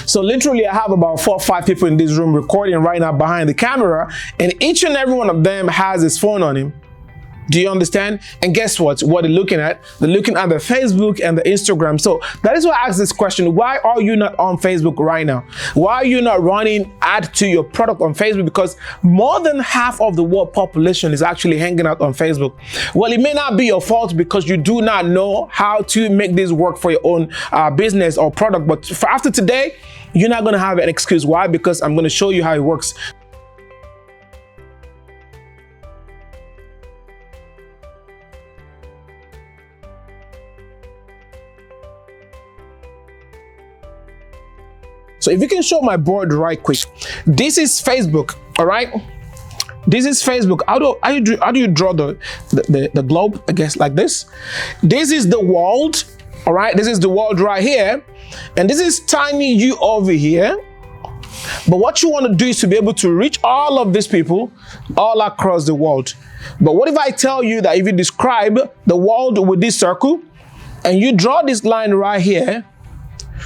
So literally I have about 4 or 5 people in this room recording right now behind the camera, and each and every one of them has his phone on him. Do you understand? And guess what? What they're looking at? They're looking at the Facebook and the Instagram. So that is why I asked this question. Why are you not on Facebook right now? Why are you not running ad to your product on Facebook? Because more than half of the world population is actually hanging out on Facebook. Well, it may not be your fault because you do not know how to make this work for your own business or product. But for after today, you're not going to have an excuse. Why? Because I'm going to show you how it works. So if you can show my board right quick, this is Facebook, all right? This is Facebook. How do you draw the globe? I guess like this. This is the world, all right? This is the world right here, and this is tiny you over here. But what you want to do is to be able to reach all of these people all across the world. But what if I tell you that if you describe the world with this circle and you draw this line right here,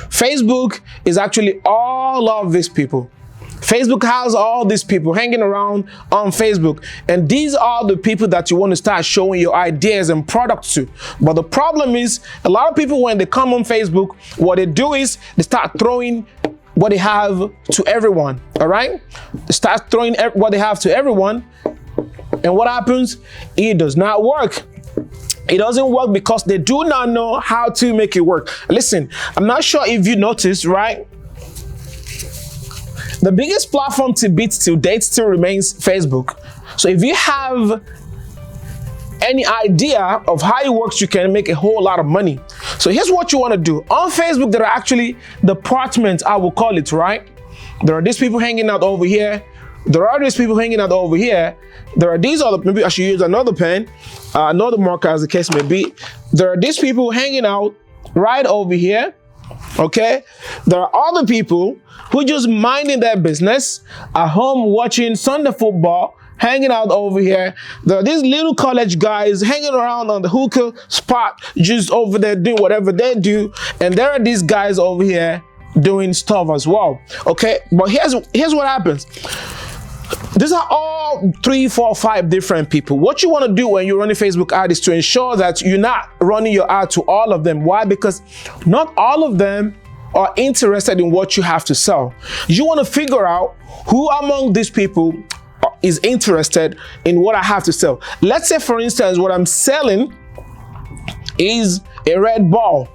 Facebook is actually all of these people. Facebook has all these people hanging around on Facebook, and these are the people that you want to start showing your ideas and products to. But the problem is, a lot of people, when they come on Facebook, what they do is they start throwing what they have to everyone. All right, they start throwing what they have to everyone, and what happens? It does not work. It doesn't work because they do not know how to make it work. Listen, I'm not sure if you noticed, right? The biggest platform to beat till date still remains Facebook. So if you have any idea of how it works, you can make a whole lot of money. So here's what you want to do. On Facebook, there are actually departments, I will call it, right? There are these people hanging out over here. There are these people hanging out over here. There are these other, maybe I should use another pen, another marker as the case may be. There are these people hanging out right over here, okay? There are other people who just minding their business at home watching Sunday football, hanging out over here. There are these little college guys hanging around on the hookah spot, just over there doing whatever they do. And there are these guys over here doing stuff as well, okay? But here's what happens. These are all 3, 4, 5 different people. What you want to do when you're running Facebook ad is to ensure that you're not running your ad to all of them. Why? Because not all of them are interested in what you have to sell. You want to figure out who among these people is interested in what I have to sell. Let's say, for instance, what I'm selling is a red ball.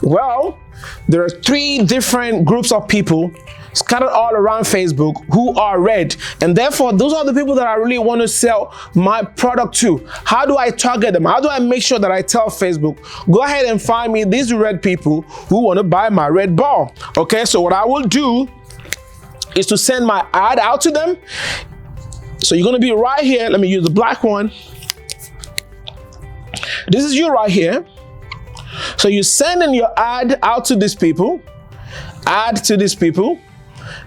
Well, there are 3 different groups of people scattered all around Facebook who are red, and therefore those are the people that I really want to sell my product to. How do I target them? How do I make sure that I tell Facebook, go ahead and find me these red people who want to buy my red ball? Okay, so what I will do is to send my ad out to them. So you're going to be right here. Let me use the black one. This is you right here. So you're sending your ad out to these people, ad to these people,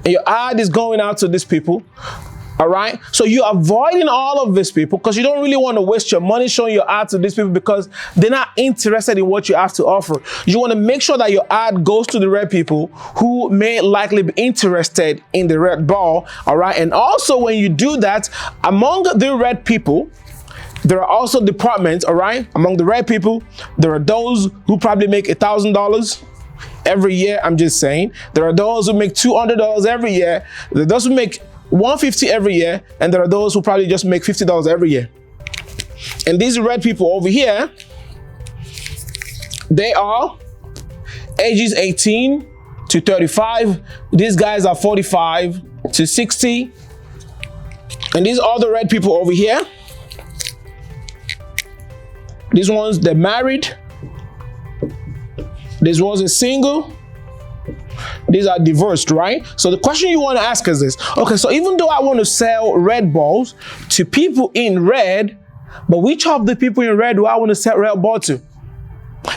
and your ad is going out to these people. All right, so you're avoiding all of these people because you don't really want to waste your money showing your ad to these people because they're not interested in what you have to offer. You want to make sure that your ad goes to the red people who may likely be interested in the red ball. All right, and also when you do that, among the red people, there are also departments. All right, among the red people, there are those who probably make $1,000 every year. I'm just saying. There are those who make $200 every year. There are those who make $150 every year, and there are those who probably just make $50 every year. And these red people over here, they are ages 18 to 35. These guys are 45 to 60. And these are the red people over here. These ones, they're married. This one's a single. These are divorced, right? So the question you want to ask is this. Okay, so even though I want to sell red balls to people in red, but which of the people in red do I want to sell red ball to?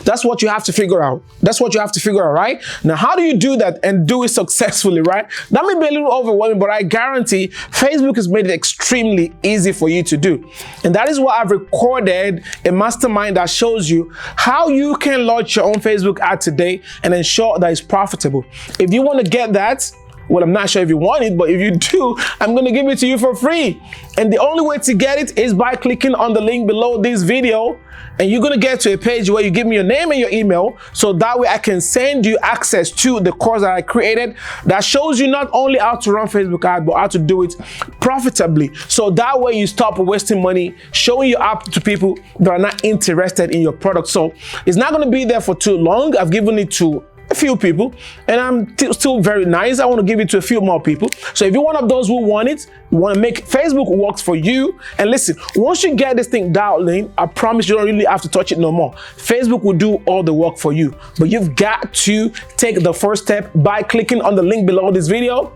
That's what you have to figure out. That's what you have to figure out, right? Now, how do you do that and do it successfully, right? That may be a little overwhelming, but I guarantee Facebook has made it extremely easy for you to do. And that is why I've recorded a mastermind that shows you how you can launch your own Facebook ad today and ensure that it's profitable. If you want to get that, well, I'm not sure if you want it, but if you do, I'm going to give it to you for free. And the only way to get it is by clicking on the link below this video. And you're going to get to a page where you give me your name and your email. So that way I can send you access to the course that I created that shows you not only how to run Facebook ads, but how to do it profitably. So that way you stop wasting money showing your app to people that are not interested in your product. So it's not going to be there for too long. I've given it to a few people, and I'm still very nice. I want to give it to a few more people. So if you're one of those who want it, you want to make Facebook work for you, and listen, once you get this thing dialed in, I promise you don't really have to touch it no more. Facebook will do all the work for you, but you've got to take the first step by clicking on the link below this video.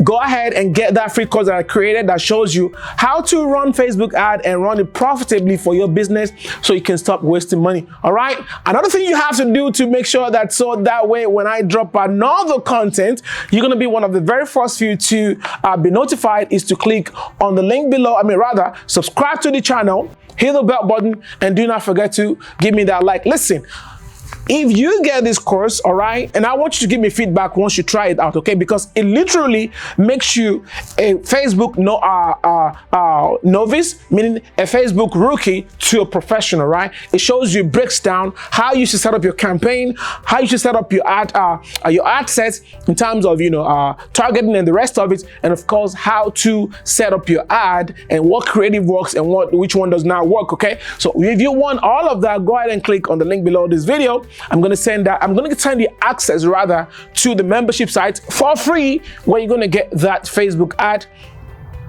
Go ahead and get that free course that I created that shows you how to run Facebook ad and run it profitably for your business so you can stop wasting money. All right. Another thing you have to do to make sure that way when I drop another content, you're going to be one of the very first few to be notified is to click on the link below. Subscribe to the channel, hit the bell button, and do not forget to give me that like. Listen, if you get this course, all right, and I want you to give me feedback once you try it out, okay? Because it literally makes you a Facebook novice, meaning a Facebook rookie, to a professional, right? It shows you, breaks down how you should set up your campaign, how you should set up your ad sets in terms of targeting and the rest of it, and of course how to set up your ad and what creative works and which one does not work, okay? So if you want all of that, go ahead and click on the link below this video. I'm going to send you access to the membership site for free, where you're going to get that Facebook ad.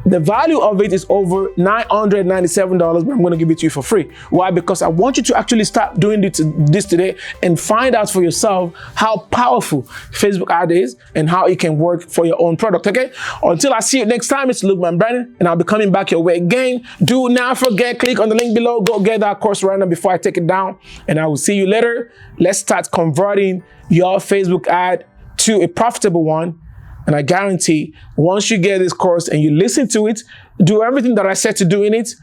The value of it is over $997, but I'm going to give it to you for free. Why? Because I want you to actually start doing this today and find out for yourself how powerful Facebook ad is and how it can work for your own product, okay? Until I see you next time, it's Luke Brandon, and I'll be coming back your way again. Do not forget, click on the link below. Go get that course right now before I take it down, and I will see you later. Let's start converting your Facebook ad to a profitable one. And I guarantee once you get this course and you listen to it, do everything that I said to do in it,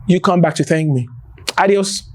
you come back to thank me. Adios.